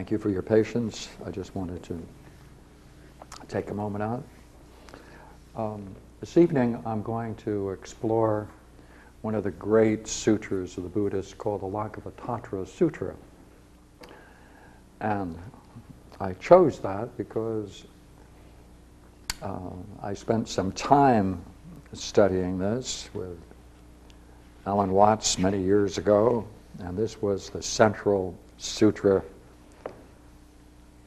Thank you for your patience. I just wanted to take a moment out. This evening I'm going to explore one of the great sutras of the Buddhists called the Lankavatara Sutra. And I chose that because I spent some time studying this with Alan Watts many years ago, and this was the central sutra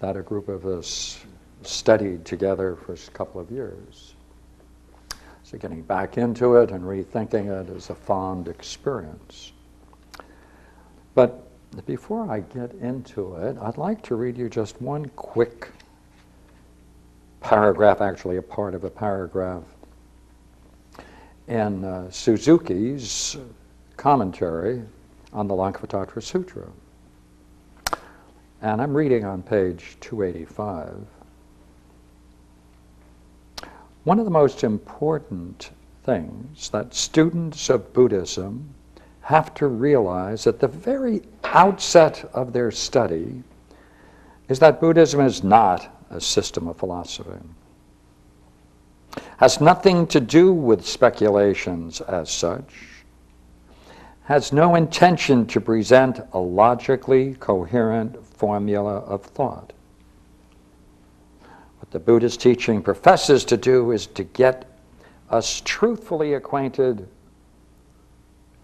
that a group of us studied together for a couple of years. So getting back into it and rethinking it is a fond experience. But before I get into it, I'd like to read you just one quick paragraph, actually a part of a paragraph, in Suzuki's commentary on the Lankavatara Sutra. And I'm reading on page 285. One of the most important things that students of Buddhism have to realize at the very outset of their study is that Buddhism is not a system of philosophy. Has nothing to do with speculations as such, has no intention to present a logically coherent formula of thought. What the Buddhist teaching professes to do is to get us truthfully acquainted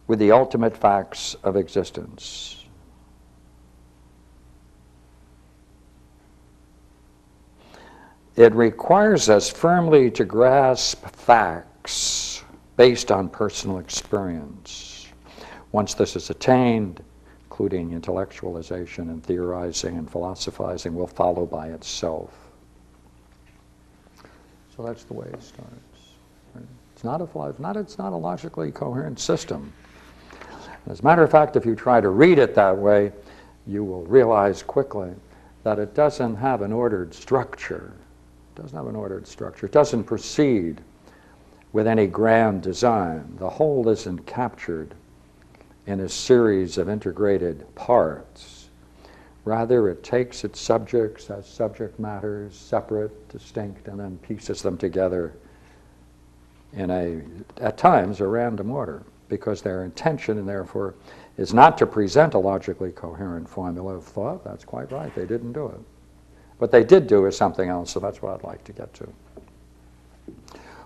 with the ultimate facts of existence. It requires us firmly to grasp facts based on personal experience. Once this is attained, including intellectualization and theorizing and philosophizing will follow by itself. So that's the way it starts. Right? It's not a logically coherent system. As a matter of fact, if you try to read it that way, you will realize quickly that it doesn't have an ordered structure. It doesn't have an ordered structure. It doesn't proceed with any grand design. The whole isn't captured in a series of integrated parts. Rather, it takes its subjects as subject matters, separate, distinct, and then pieces them together in at times, a random order, because their intention, and therefore, is not to present a logically coherent formula of thought. That's quite right. They didn't do it. What they did do is something else, so that's what I'd like to get to.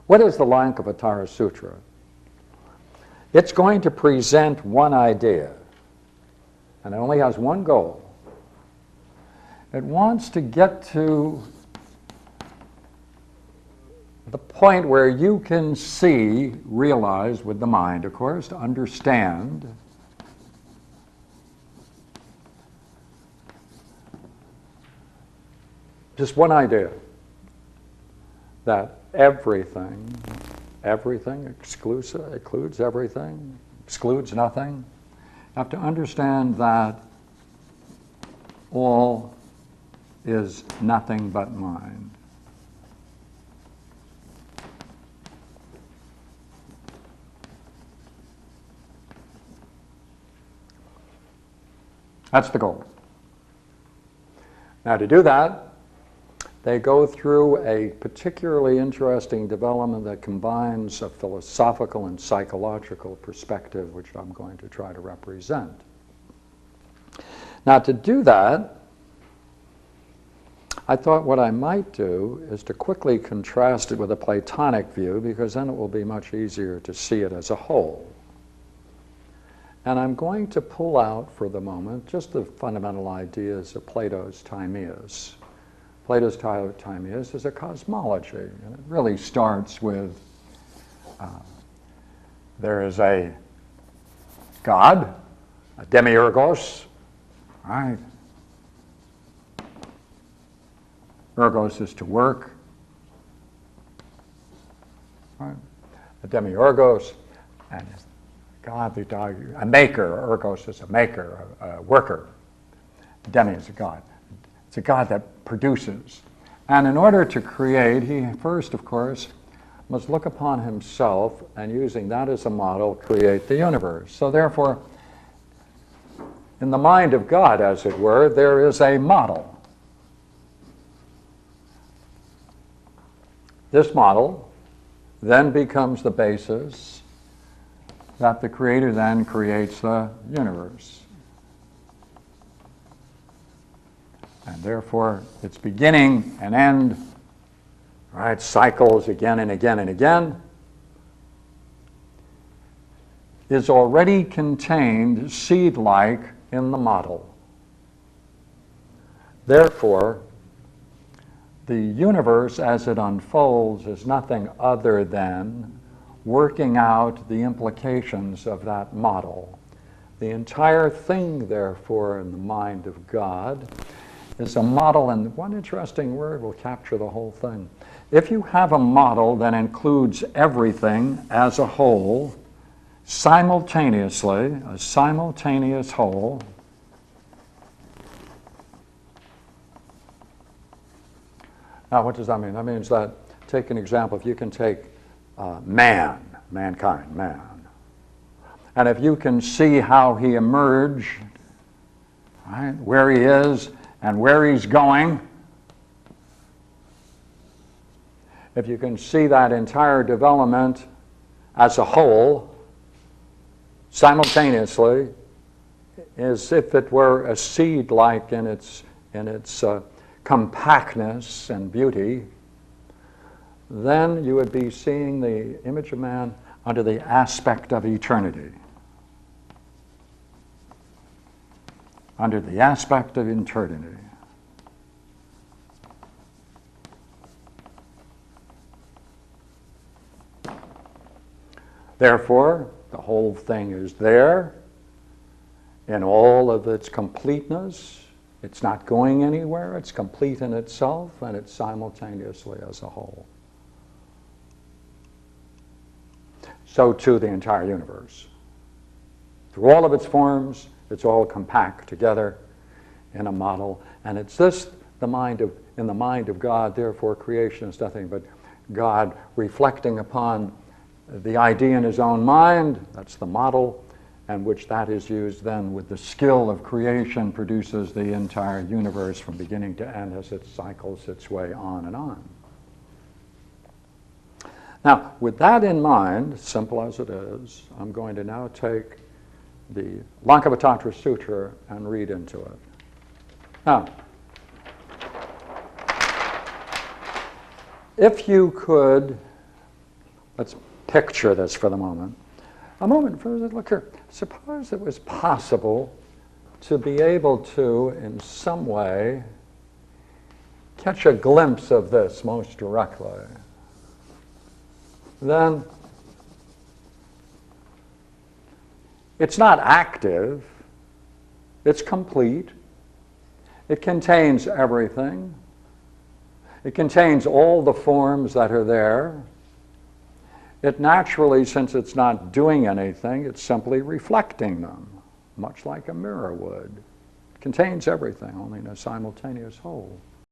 What is the Lankavatara Sutra? It's going to present one idea, and it only has one goal. It wants to get to the point where you can see, realize with the mind, of course, to understand just one idea, that everything includes everything, excludes nothing. You have to understand that all is nothing but mind. That's the goal. Now, to do that, they go through a particularly interesting development that combines a philosophical and psychological perspective, which I'm going to try to represent. Now, to do that, I thought what I might do is to quickly contrast it with a Platonic view, because then it will be much easier to see it as a whole. And I'm going to pull out for the moment just the fundamental ideas of Plato's Timaeus. Plato's Timaeus is a cosmology, and it really starts with there is a God, a demiurgos, right? Ergos is to work, right? A demiurgos, and God, a maker. Ergos is a maker, a worker. Demi is a God. It's a God that produces. And in order to create, he first, of course, must look upon himself and using that as a model, create the universe. So therefore, in the mind of God, as it were, there is a model. This model then becomes the basis that the Creator then creates the universe. And therefore, its beginning and end, right, cycles again and again and again, is already contained seed-like in the model. Therefore, the universe as it unfolds is nothing other than working out the implications of that model. The entire thing, therefore, in the mind of God is a model, and one interesting word will capture the whole thing. If you have a model that includes everything as a whole, simultaneously, a simultaneous whole, now what does that mean? That means that, take an example, if you can take mankind, and if you can see how he emerged, right, where he is and where he's going, if you can see that entire development as a whole, simultaneously, as if it were a seed-like in its compactness and beauty, then you would be seeing the image of man under the aspect of eternity. Under the aspect of eternity. Therefore, the whole thing is there in all of its completeness. It's not going anywhere. It's complete in itself, and it's simultaneously as a whole. So too the entire universe. Through all of its forms, it's all compact together in a model. And it's this, in the mind of God, therefore creation is nothing but God reflecting upon the idea in his own mind, that's the model, and which that is used then with the skill of creation produces the entire universe from beginning to end as it cycles its way on and on. Now, with that in mind, simple as it is, I'm going to now take the Lankavatara Sutra and read into it. Now, if you could, let's picture this for the moment. A moment, look here. Suppose it was possible to be able to, in some way, catch a glimpse of this most directly. Then it's not active, it's complete, it contains everything, it contains all the forms that are there. It naturally, since it's not doing anything, it's simply reflecting them, much like a mirror would. It contains everything, only in a simultaneous whole.